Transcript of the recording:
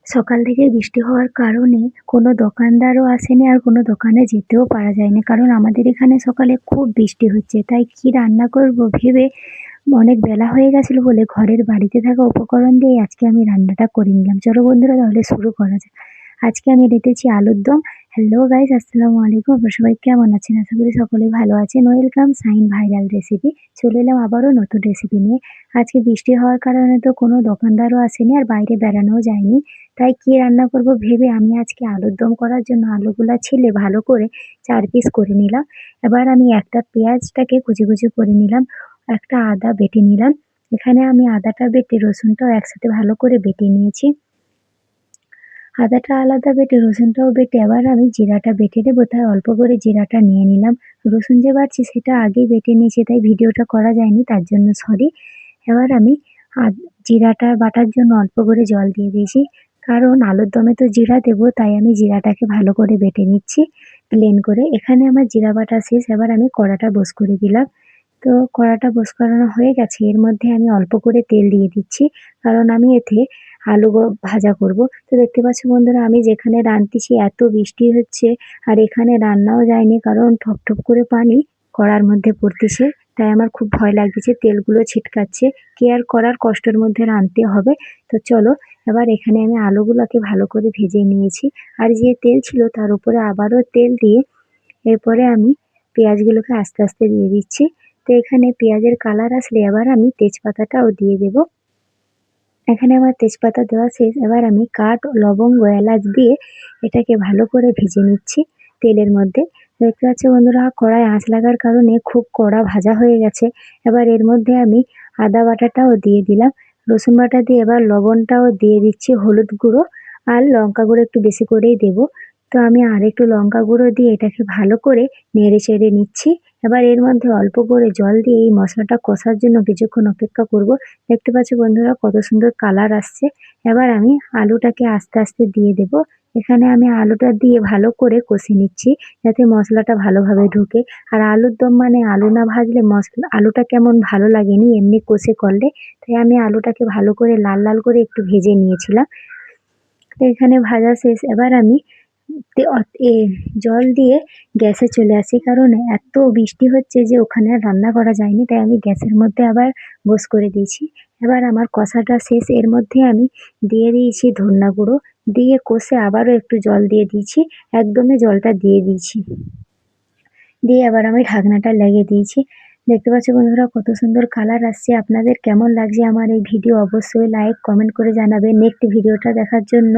সকাল থেকে বৃষ্টি হওয়ার কারণে কোনো দোকানদারও আসেনি আর কোনো দোকানে যেতেও পারা যায়নি। কারণ আমাদের এখানে সকালে খুব বৃষ্টি হচ্ছে। তাই কি রান্না করব ভেবে অনেক বেলা হয়ে গেছিল বলে ঘরের বাড়িতে থাকা উপকরণ দিয়েই আজকে আমি রান্নাটা করে নিলাম। চলো বন্ধুরা তাহলে শুরু করা যাক। আজকে আমি রেঁধেছি আলুর দম। হ্যালো গাইস, আসসালামু আলাইকুম। আপনারা সবাই কেমন আছেন? আশা করি সকলেই ভালো আছেন। ওয়েলকাম সাইন ভাইরাল রেসিপি। চলে এলাম আবারও নতুন রেসিপি নিয়ে। আজকে বৃষ্টি হওয়ার কারণে তো কোনো দোকানদারও আসেনি আর বাইরে বেড়ানোও যায়নি। তাই কি রান্না করব ভেবে আমি আজকে আলুর দম করার জন্য আলুগুলা ছিলে ভালো করে ৪ পিস করে নিলাম। এবার আমি একটা পেঁয়াজটাকে কুচি, কুচি করে নিলাম। একটা আদা বেটে নিলাম। এখানে আমি আদাটা বেটে রসুনটাও একসাথে ভালো করে বেটে নিয়েছি। আদাটা আলাদা বেটে রসুনটাও বেটে এবার আমি জিরাটা বেটে নেবো, তাই অল্প করে জিরাটা নিয়ে নিলাম। রসুন যে বাটছি সেটা আগেই বেটে নিয়েছি, তাই ভিডিওটা করা যায়নি, তার জন্য সরি। এবার আমি আদ জিরাটা বাটার জন্য অল্প করে জল দিয়ে দিয়েছি। কারণ আলুর দমে তো জিরা দেবো, তাই আমি জিরাটাকে ভালো করে বেটে নিচ্ছি প্লেন করে। এখানে আমার জিরা বাটা শেষ। এবার আমি কড়াটা বস করে দিলাম। তো কড়াটা বস করানো হয়ে গেছে। এর মধ্যে আমি অল্প করে তেল দিয়ে দিচ্ছি। কারণ আমি এতে আলু ভাজা করব। তো দেখতে পাচ্ছ বন্ধুরা, আমি যেখানে রাঁধতেছি এত বৃষ্টি হচ্ছে আর এখানে রান্নাও যায়নি, কারণ ঠপ ঠপ করে পানি কড়ার মধ্যে পড়তেছে। তাই আমার খুব ভয় লাগতেছে, তেলগুলো ছিটকাচ্ছে। কি আর করার, কষ্টের মধ্যে রাঁধতে হবে। তো চলো, এবার এখানে আমি আলুগুলোকে ভালো করে ভেজে নিয়েছি। আর যে তেল ছিল তার উপরে আবারও তেল দিয়ে এরপরে আমি পেঁয়াজগুলোকে আস্তে আস্তে দিয়ে দিচ্ছি। তো এখানে পেঁয়াজের কালার আসলে এবার আমি তেজপাতাটাও দিয়ে দেব। এখানে আমার তেজপাতা দেওয়া শেষ। এবার আমি কাঠ, লবঙ্গ, এলাচ দিয়ে এটাকে ভালো করে ভেজে নিচ্ছি তেলের মধ্যে। দেখতে পাচ্ছ বন্ধুরা, কড়ায় আঁচ লাগার কারণে খুব কড়া ভাজা হয়ে গেছে। এবার এর মধ্যে আমি আদা বাটাটাও দিয়ে দিলাম, রসুন বাটা দিয়ে এবার লবণটাও দিয়ে দিচ্ছি, হলুদ গুঁড়ো আর লঙ্কা গুঁড়ো একটু বেশি করেই দেবো। তো আমি আরেকটু লঙ্কা গুঁড়ো দিয়ে এটাকে ভালো করে নেড়ে চেড়ে নিচ্ছি। এবার এর মধ্যে অল্প করে জল দিয়ে এই মশলাটা কষার জন্য কিছুক্ষণ অপেক্ষা করব। দেখতে পাচ্ছ বন্ধুরা কত সুন্দর কালার আসছে। এবার আমি আলুটাকে আস্তে আস্তে দিয়ে দেব। এখানে আমি আলুটা দিয়ে ভালো করে কষে নিচ্ছি, যাতে মশলাটা ভালোভাবে ঢোকে। আর আলুর দম মানে আলু না ভাজলে আলুটা কেমন ভালো লাগেনি এমনি কষে করলে। তাই আমি আলুটাকে ভালো করে লাল লাল করে একটু ভেজে নিয়েছিলাম। তো এখানে ভাজা শেষ। এবার আমি তে অত এ জল দিয়ে গ্যাসে চলে আসি। কারণ এত বৃষ্টি হচ্ছে যে ওখানে আর রান্না করা যায়নি, তাই আমি গ্যাসের মধ্যে আবার বস করে দিয়েছি। এবার আমার কষাটা শেষ। এর মধ্যে আমি দিয়ে দিয়েছি ধনিয়া গুঁড়ো, দিয়ে কষে আবারও একটু জল দিয়ে দিয়েছি। একদমই জলটা দিয়ে দিয়েছি। দিয়ে এবার আমি ঢাকনাটা লাগিয়ে দিয়েছি। দেখতে পাচ্ছ বন্ধুরা কত সুন্দর কালার আসছে। আপনাদের কেমন লাগছে আমার এই ভিডিও অবশ্যই লাইক কমেন্ট করে জানাবেন। নেক্সট ভিডিওটা দেখার জন্য